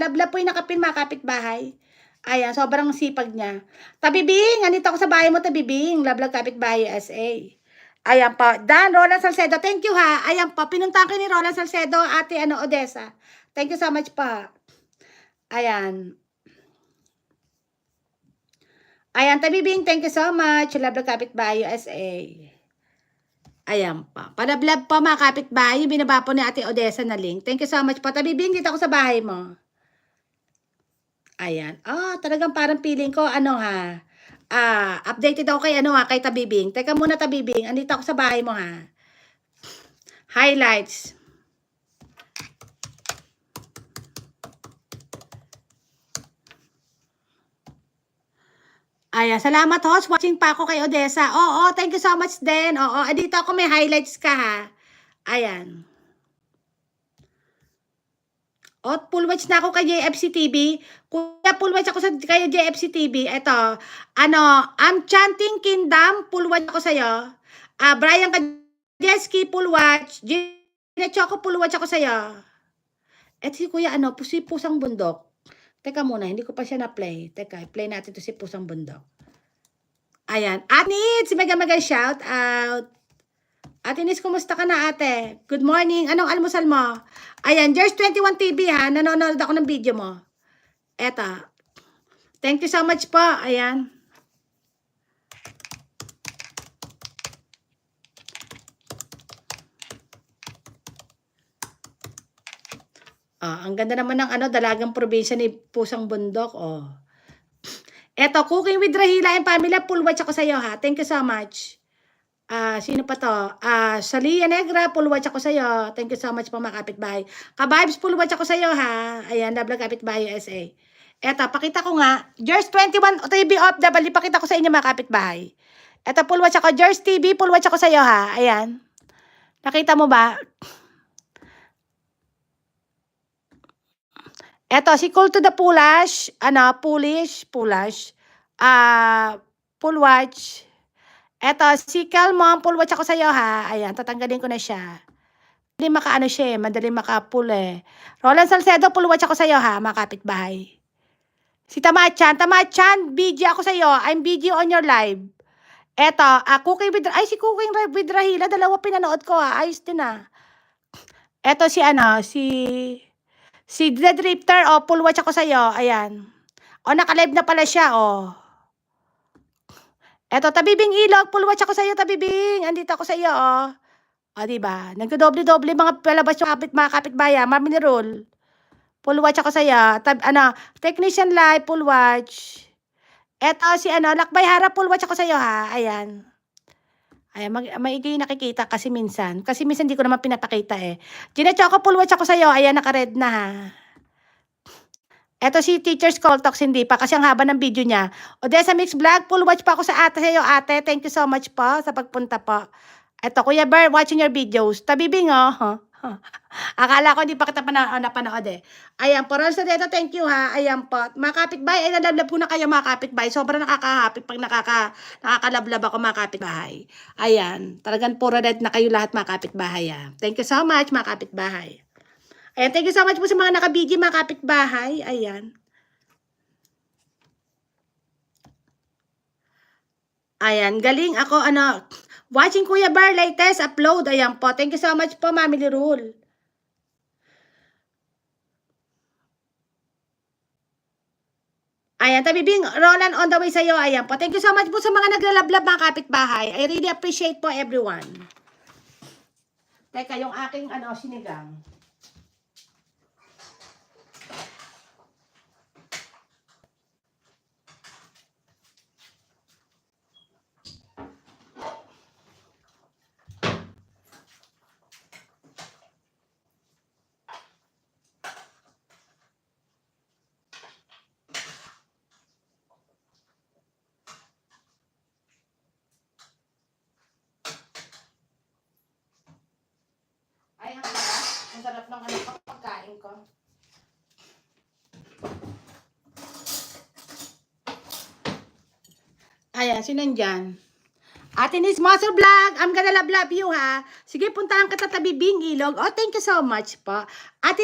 Love po yung nakapin mga kapitbahay. Ayan, sobrang sipag niya. Tabibing, andito ako sa bahay mo, Tabibing. Love kapitbahay USA. Ayan po. Dan, Roland Salcedo, thank you ha. Ayan po, pinuntahan ko ni Roland Salcedo, ate Odessa. Thank you so much pa. Ayan. Ayan, Tabibing, thank you so much. Love kapitbahay USA. Ayan pa. Panablab po mga kapitbahay, yung binaba po ni ate Odessa na link. Thank you so much po. Tabibing, dito ako sa bahay mo. Ayan. Talagang parang feeling ko, updated ako kay Tabibing. Teka muna, Tabibing. Andito ako sa bahay mo, ha. Highlights. Ayan. Salamat, host. Watching pa ako kay Odessa. Oo, thank you so much din. Oo, andito ako may highlights ka, ha. Ayan. Full watch na ako kay JFC TV. Kuya, full watch ako kay JFC TV. Ito, I'm chanting Kingdom, full watch ako sa'yo. Brian Kajeski, full watch. Gina Choco, full watch ako sa'yo. At si Kuya, si Pusang Bundok. Teka muna, hindi ko pa siya na-play. Teka, play natin to si Pusang Bundok. Ayan. Anis, mega shout out. Ate Nis, kumusta ka na ate? Good morning. Anong almusal mo? Ayan, Jers 21 TV ha. Nanonood ako ng video mo. Eto. Thank you so much po. Ayan. Ang ganda naman ng dalagang probinsya ni Pusang Bundok. Eto, Cooking with Rahila and Family. Full watch ako sa iyo ha. Thank you so much. Sino pa to? Salia Negra, full watch ako sa'yo. Thank you so much po mga kapitbahay. Ka-vibes, full watch ako sa'yo ha. Ayan, Love kapitbahay USA. Eto, pakita ko nga. Jers 21 TV OFW, pakita ko sa inyo mga kapitbahay. Eto, full watch ako. Jers TV, full watch ako sa'yo ha. Ayan. Nakita mo ba? Eto, si Cool to the Pullash. Pullash. Full watch. Eto, si Calmon, full watch ako sa'yo ha. Ayan, tatanggalin ko na siya. Madali maka siya madali maka-pull Roland Salcedo, full watch ako sa'yo ha, mga kapitbahay. Si Tamachan, BG ako sa'yo. I'm BG on your live. Eto, si Cooking with Rahila, dalawa pinanood ko ha. Ayos din ha. Eto si The Drifter, full watch ako sa'yo. Ayan. Naka-live na pala siya, Eto, Tabibing Ilog, full watch ako sa iyo, Tabibing. Andito ako sa iyo, diba? Nagdodoble-doble mga palabas yung mga kapitbayan, Mami ni Rule. Full watch ako sa iyo. Technician Live, full watch. Eto, si Lakbay Hara, full watch ako sa iyo, ha. Ayan. Ayan, maigi nakikita kasi minsan. Kasi minsan hindi ko naman pinapakita, Gina Choco, full watch ako sa iyo. Ayan, naka-red na, ha. Eto si Teacher's Call Talks, hindi pa kasi ang haba ng video niya. Odessa Mix Vlog, full watch pa ako sa iyo, ate. Thank you so much po sa pagpunta po. Eto, Kuya Bear, watching your videos. Tabibing, Akala ko hindi pa kita napanood Ayan po, Ron Sadeto, thank you ha. Ayan po. Mga kapitbahay, ay nalablab ko na kayo mga kapitbahay. Sobrang nakaka-happy pag nakakalablab ako mga kapitbahay. Ayan, talagang puro red na kayo lahat mga kapitbahay ha. Thank you so much mga kapitbahay. Ayan, thank you so much po sa mga nakabigi, mga kapitbahay. Ayan. Ayan, galing ako, watching Kuya Bar, latest upload. Ayan po, thank you so much po, Mami Rule. Ayan, Tabibing, Roland on the way sa'yo. Ayan po, thank you so much po sa mga naglalablab, mga kapitbahay. I really appreciate po everyone. Teka, yung aking, sinigang. Ay, ang sarap. Ang sarap ng pagkain ko. Ayan, sino nandyan? Ate Nis Muscle Vlog, I'm gonna love you ha. Sige, puntahan ka sa Tabibing Ilog. Thank you so much po. Ate